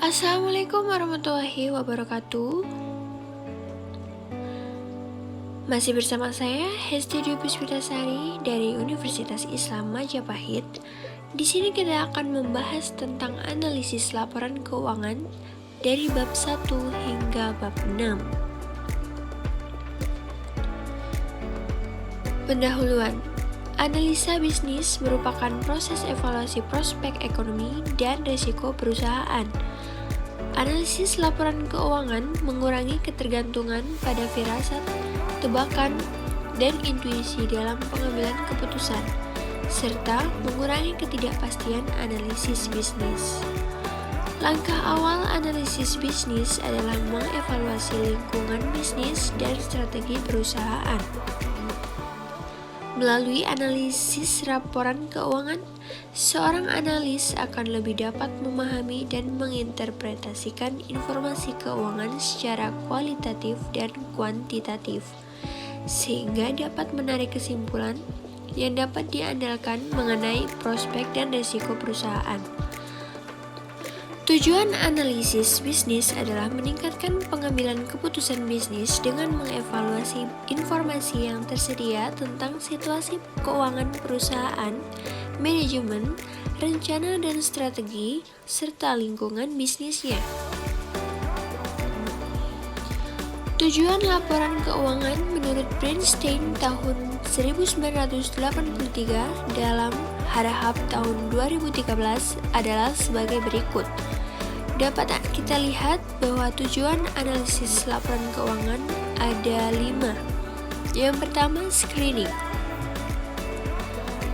Assalamualaikum warahmatullahi wabarakatuh. Masih bersama saya Hesti Dwi Puspitasari dari Universitas Islam Majapahit. Di sini kita akan membahas tentang analisis laporan keuangan dari bab 1 hingga bab 6. Pendahuluan. Analisa bisnis merupakan proses evaluasi prospek ekonomi dan risiko perusahaan. Analisis laporan keuangan mengurangi ketergantungan pada firasat, tebakan, dan intuisi dalam pengambilan keputusan, serta mengurangi ketidakpastian analisis bisnis. Langkah awal analisis bisnis adalah mengevaluasi lingkungan bisnis dan strategi perusahaan. Melalui analisis laporan keuangan, seorang analis akan lebih dapat memahami dan menginterpretasikan informasi keuangan secara kualitatif dan kuantitatif, sehingga dapat menarik kesimpulan yang dapat diandalkan mengenai prospek dan risiko perusahaan. Tujuan analisis bisnis adalah meningkatkan pengambilan keputusan bisnis dengan mengevaluasi informasi yang tersedia tentang situasi keuangan perusahaan, manajemen, rencana dan strategi, serta lingkungan bisnisnya. Tujuan laporan keuangan menurut Bernstein tahun 1983 dalam Harahap tahun 2013 adalah sebagai berikut. Dapat kita lihat bahwa tujuan analisis laporan keuangan ada 5. Yang pertama, screening.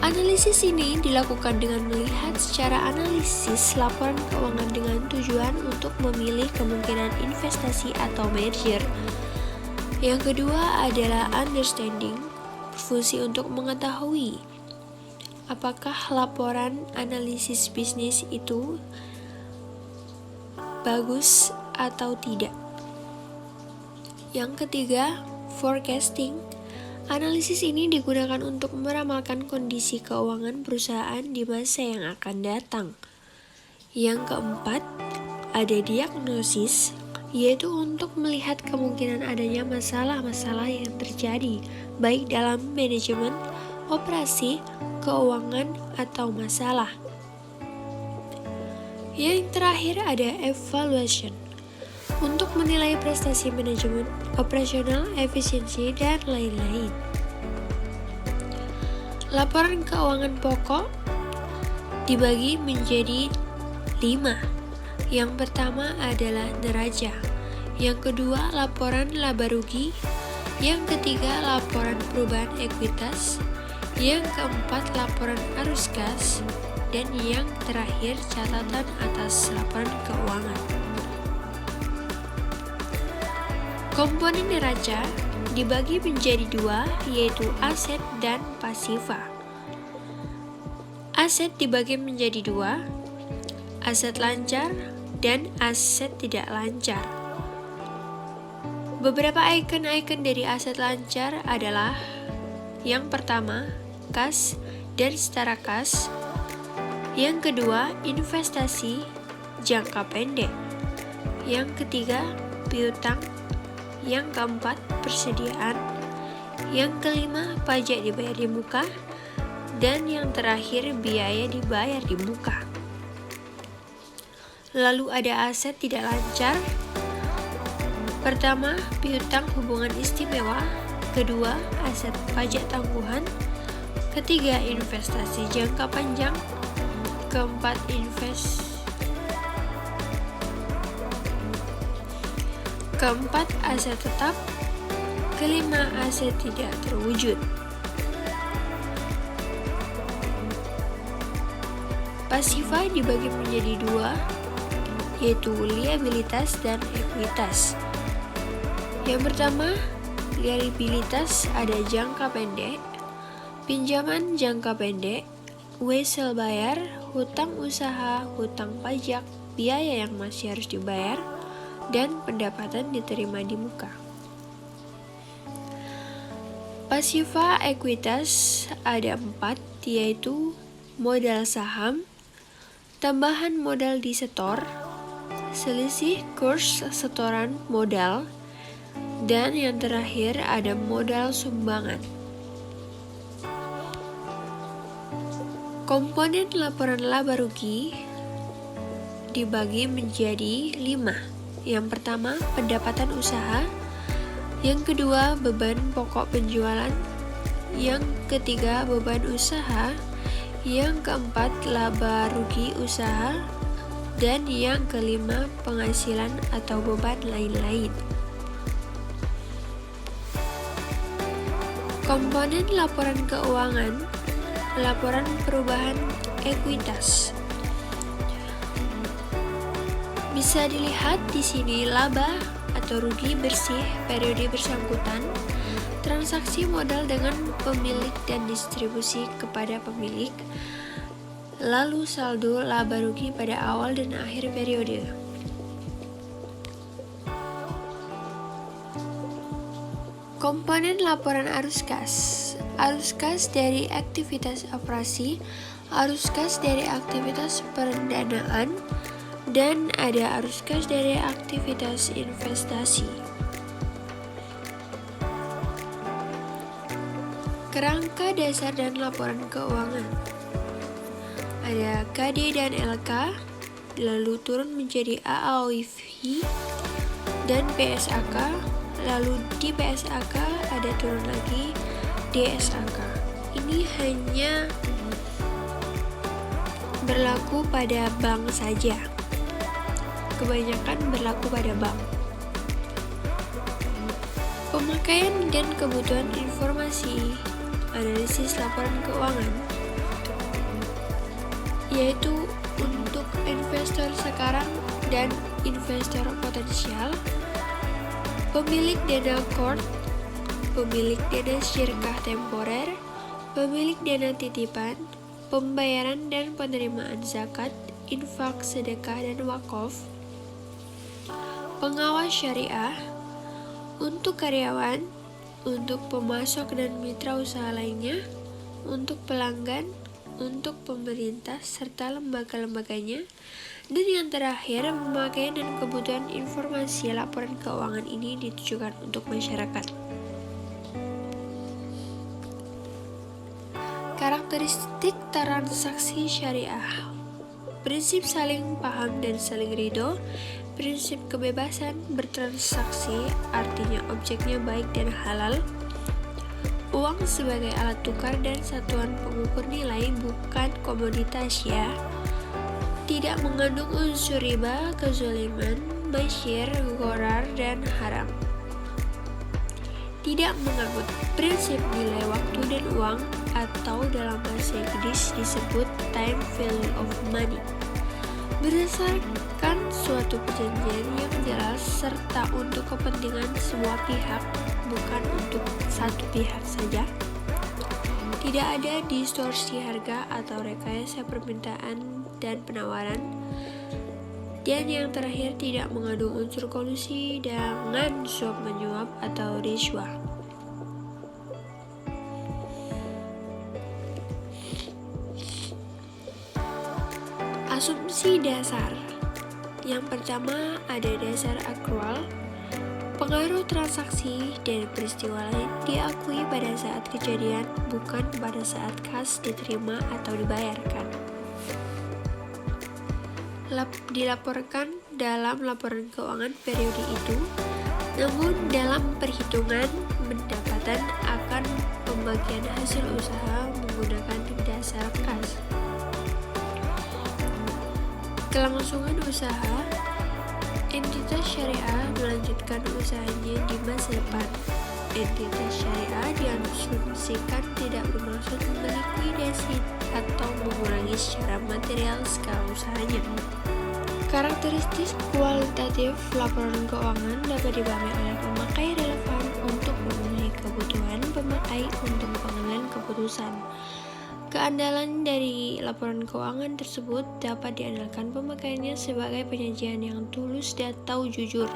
Analisis ini dilakukan dengan melihat secara analisis laporan keuangan dengan tujuan untuk memilih kemungkinan investasi atau merger. Yang kedua adalah understanding, berfungsi untuk mengetahui apakah laporan analisis bisnis itu bagus atau tidak. Yang ketiga, forecasting. Analisis ini digunakan untuk meramalkan kondisi keuangan perusahaan di masa yang akan datang. Yang keempat, ada diagnosis, yaitu untuk melihat kemungkinan adanya masalah-masalah yang terjadi, baik dalam manajemen, operasi, keuangan, atau masalah. Yang terakhir ada evaluation, untuk menilai prestasi manajemen, operasional, efisiensi, dan lain-lain. Laporan keuangan pokok dibagi menjadi 5. Yang pertama adalah neraca, yang kedua laporan laba rugi, yang ketiga laporan perubahan ekuitas, yang keempat laporan arus kas, dan yang terakhir catatan atas laporan keuangan. Komponen neraca dibagi menjadi 2, yaitu aset dan pasifa. Aset dibagi menjadi 2, aset lancar dan aset tidak lancar. Beberapa icon-icon dari aset lancar adalah yang pertama, kas dan setara kas. Yang kedua, investasi jangka pendek. Yang ketiga, piutang. Yang keempat, persediaan. Yang kelima, pajak dibayar di muka. Dan yang terakhir, biaya dibayar di muka. Lalu ada aset tidak lancar. Pertama, piutang hubungan istimewa. Kedua, aset pajak tangguhan. Ketiga, investasi jangka panjang. Keempat, aset tetap. Kelima, aset tidak terwujud. Pasifa dibagi menjadi 2, yaitu liabilitas dan ekuitas. Yang pertama, liabilitas ada jangka pendek, pinjaman jangka pendek, wesel bayar, hutang usaha, hutang pajak, biaya yang masih harus dibayar, dan pendapatan diterima di muka. Pasifa ekuitas ada 4, yaitu modal saham, tambahan modal di setor, selisih kurs setoran modal, dan yang terakhir ada modal sumbangan. Komponen laporan laba rugi dibagi menjadi 5. Yang pertama, pendapatan usaha. Yang kedua, beban pokok penjualan. Yang ketiga, beban usaha. Yang keempat, laba rugi usaha. Dan yang kelima, penghasilan atau beban lain-lain. Komponen laporan keuangan, laporan perubahan ekuitas. Bisa dilihat di sini laba atau rugi bersih periode bersangkutan, transaksi modal dengan pemilik dan distribusi kepada pemilik, lalu saldo laba rugi pada awal dan akhir periode. Komponen laporan arus kas dari aktivitas operasi, arus kas dari aktivitas pendanaan, dan ada arus kas dari aktivitas investasi. Kerangka dasar dan laporan keuangan. Ada KD dan LK, lalu turun menjadi AAOIV dan PSAK, lalu di PSAK ada turun lagi DSAK. Ini hanya berlaku pada bank saja. Kebanyakan berlaku pada bank. Pemakaian dan kebutuhan informasi, analisis laporan keuangan, yaitu untuk investor sekarang dan investor potensial, pemilik dana core, pemilik dana syirkah temporer, pemilik dana titipan, pembayaran dan penerimaan zakat, infak, sedekah, dan wakaf, pengawas syariah, untuk karyawan, untuk pemasok dan mitra usaha lainnya, untuk pelanggan, untuk pemerintah serta lembaga-lembaganya, dan yang terakhir, pemakaian dan kebutuhan informasi laporan keuangan ini ditujukan untuk masyarakat. Karakteristik transaksi syariah. Prinsip saling paham dan saling ridho. Prinsip kebebasan bertransaksi, artinya objeknya baik dan halal. Uang sebagai alat tukar dan satuan pengukur nilai, bukan komoditas ya. Tidak mengandung unsur riba, kezaliman, masyir, ghorar, dan haram. Tidak menganggut prinsip nilai waktu dan uang, atau dalam bahasa Inggris disebut time value of money. Berdasarkan suatu perjanjian yang jelas serta untuk kepentingan semua pihak, bukan untuk satu pihak saja. Tidak ada distorsi harga atau rekayasa permintaan dan penawaran. Dan yang terakhir, tidak mengandung unsur kolusi dengan suap menyuap atau riswah. Asumsi dasar. Yang pertama ada dasar akrual. Pengaruh transaksi dan peristiwa lain diakui pada saat kejadian, bukan pada saat kas diterima atau dibayarkan. Dilaporkan dalam laporan keuangan periode itu, namun dalam perhitungan pendapatan akan pembagian hasil usaha menggunakan dasar kas. Kelangsungan usaha. Entitas syariah melanjutkan usahanya di masa depan. Entitas syariah diasumsikan tidak bermaksud melikuidasi atau mengurangi secara material skala usahanya. Karakteristik kualitatif laporan keuangan dapat dipahami oleh pemakai relevan untuk memenuhi kebutuhan pemakai untuk pengambilan keputusan. Keandalan dari laporan keuangan tersebut dapat diandalkan pemakaiannya sebagai penyajian yang tulus dan tahu jujur.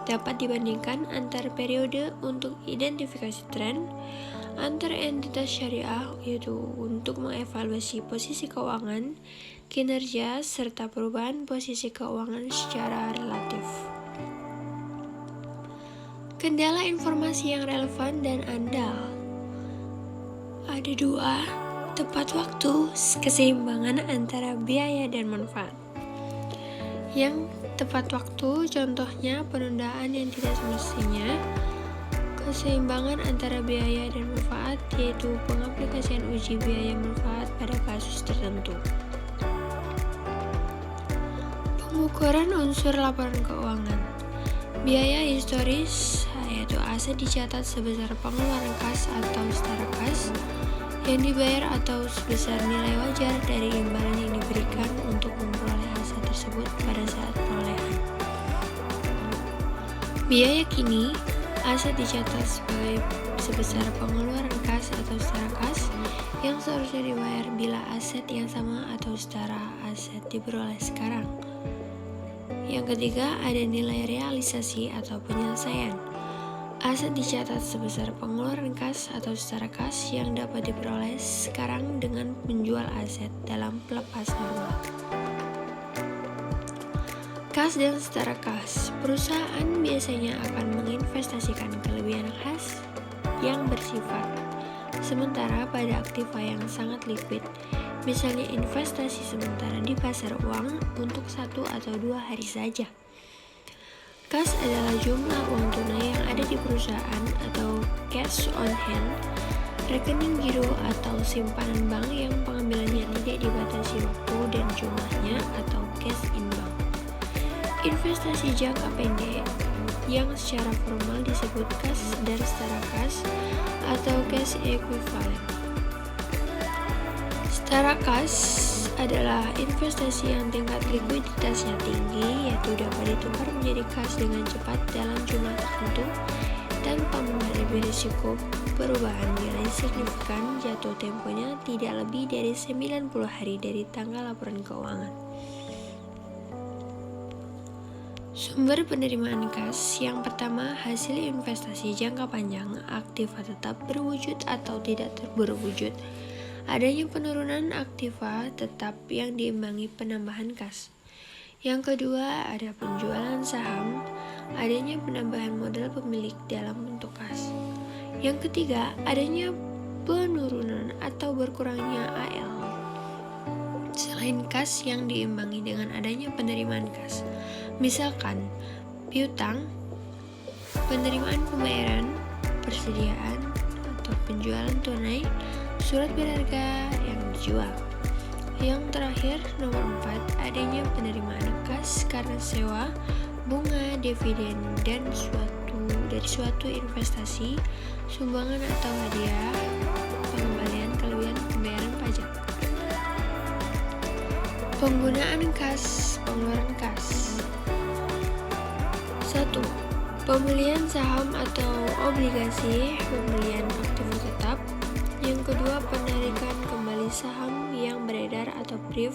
Dapat dibandingkan antar periode untuk identifikasi tren antar entitas syariah, yaitu untuk mengevaluasi posisi keuangan kinerja, serta perubahan posisi keuangan secara relatif. Kendala informasi yang relevan dan andal. Ada 2, tepat waktu, keseimbangan antara biaya dan manfaat. Yang tepat waktu contohnya penundaan yang tidak semestinya, keseimbangan antara biaya dan manfaat yaitu pengaplikasian uji biaya manfaat pada kasus tertentu. Pengukuran unsur laporan keuangan. Biaya historis yaitu aset dicatat sebesar pengeluaran kas atau setara kas yang dibayar atau sebesar nilai wajar dari imbalan yang diberikan untuk memperoleh aset tersebut pada saat perolehan. Biaya kini, aset dicatat sebesar pengeluaran kas atau setara kas yang seharusnya dibayar bila aset yang sama atau setara aset diperoleh sekarang. Yang ketiga, ada nilai realisasi atau penyelesaian. Aset dicatat sebesar pengeluaran kas atau setara kas yang dapat diperoleh sekarang dengan menjual aset dalam pelepas normal. Kas dan setara kas. Perusahaan biasanya akan menginvestasikan kelebihan kas yang bersifat sementara pada aktiva yang sangat liquid, misalnya investasi sementara di pasar uang untuk 1 atau 2 hari saja. Kas adalah jumlah uang tunai yang ada di perusahaan atau cash on hand, rekening giro atau simpanan bank yang pengambilannya tidak dibatasi waktu dan jumlahnya atau cash in bank. Investasi jangka pendek yang secara formal disebut kas dan setara kas atau cash equivalent. Setara kas adalah investasi yang tingkat likuiditasnya tinggi, yaitu dapat ditukar menjadi kas dengan cepat dalam jumlah tertentu tanpa menghadapi risiko perubahan nilai signifikan. Jatuh temponya tidak lebih dari 90 hari dari tanggal laporan keuangan. Sumber penerimaan kas. Yang pertama, hasil investasi jangka panjang, aktiva tetap berwujud atau tidak berwujud. Adanya penurunan aktiva tetap yang diimbangi penambahan kas. Yang kedua, ada penjualan saham, adanya penambahan modal pemilik dalam bentuk kas. Yang ketiga, adanya penurunan atau berkurangnya AL. Selain kas yang diimbangi dengan adanya penerimaan kas. Misalkan, piutang, penerimaan pembayaran, persediaan, atau penjualan tunai, surat berharga yang dijual. Yang terakhir, nomor 4, adanya penerimaan kas karena sewa, bunga, dividen, dan dari suatu investasi, sumbangan atau hadiah, pengembalian kelebihan pembayaran pajak. Penggunaan kas, pengeluaran kas. 1. Pembelian saham atau obligasi, pembelian aktiva tetap. Yang kedua, penarikan kembali saham yang beredar atau brief,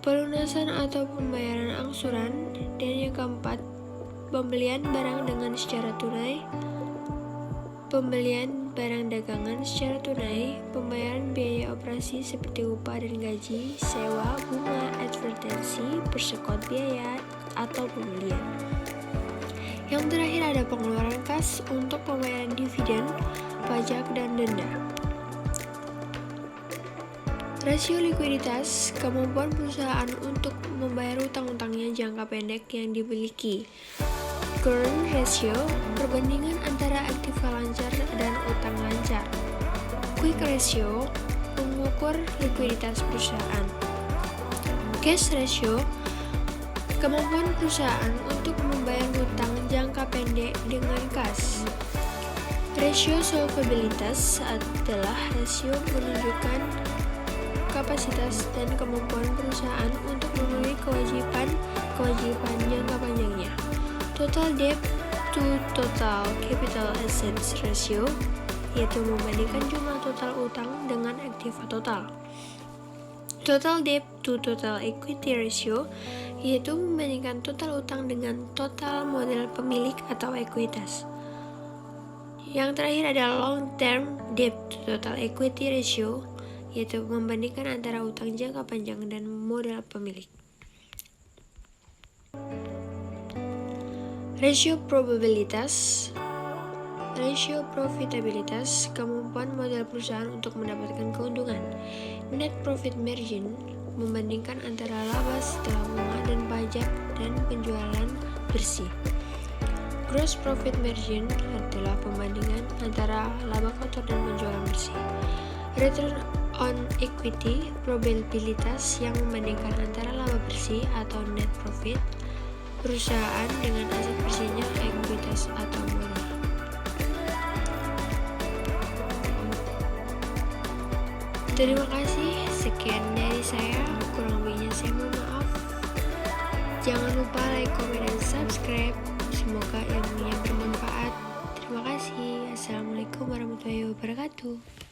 pelunasan atau pembayaran angsuran. Dan yang keempat, pembelian barang dengan secara tunai, pembelian barang dagangan secara tunai, pembayaran biaya operasi seperti upah dan gaji, sewa, bunga, advertensi, persekot biaya, atau pembelian. Yang terakhir ada pengeluaran kas untuk pembayaran dividen, pajak, dan denda. Rasio likuiditas, kemampuan perusahaan untuk membayar utang-utangnya jangka pendek yang dimiliki. Current ratio, perbandingan antara aktiva lancar dan utang lancar. Quick ratio, mengukur likuiditas perusahaan. Cash ratio, kemampuan perusahaan untuk membayar hutang jangka pendek dengan kas. Rasio solvabilitas adalah rasio menunjukkan kapasitas dan kemampuan perusahaan untuk memenuhi kewajiban jangka panjangnya. Total debt to total capital assets ratio, yaitu membandingkan jumlah total utang dengan aktiva total. Total debt to total equity ratio, yaitu membandingkan total utang dengan total modal pemilik atau ekuitas. Yang terakhir ada long term debt to total equity ratio, yaitu membandingkan antara utang jangka panjang dan modal pemilik. Rasio profitabilitas, kemampuan modal perusahaan untuk mendapatkan keuntungan. Net profit margin, membandingkan antara laba setelah bunga dan pajak dan penjualan bersih. Gross profit margin adalah pembandingan antara laba kotor dan penjualan bersih. Return on equity, probabilitas yang membandingkan antara laba bersih atau net profit perusahaan dengan aset bersihnya ekuitas atau modal. Terima kasih, sekian dari saya, kurang lebihnya saya mohon maaf. Jangan lupa like, komen, dan subscribe. Semoga ilmunya bermanfaat. Terima kasih. Assalamualaikum warahmatullahi wabarakatuh.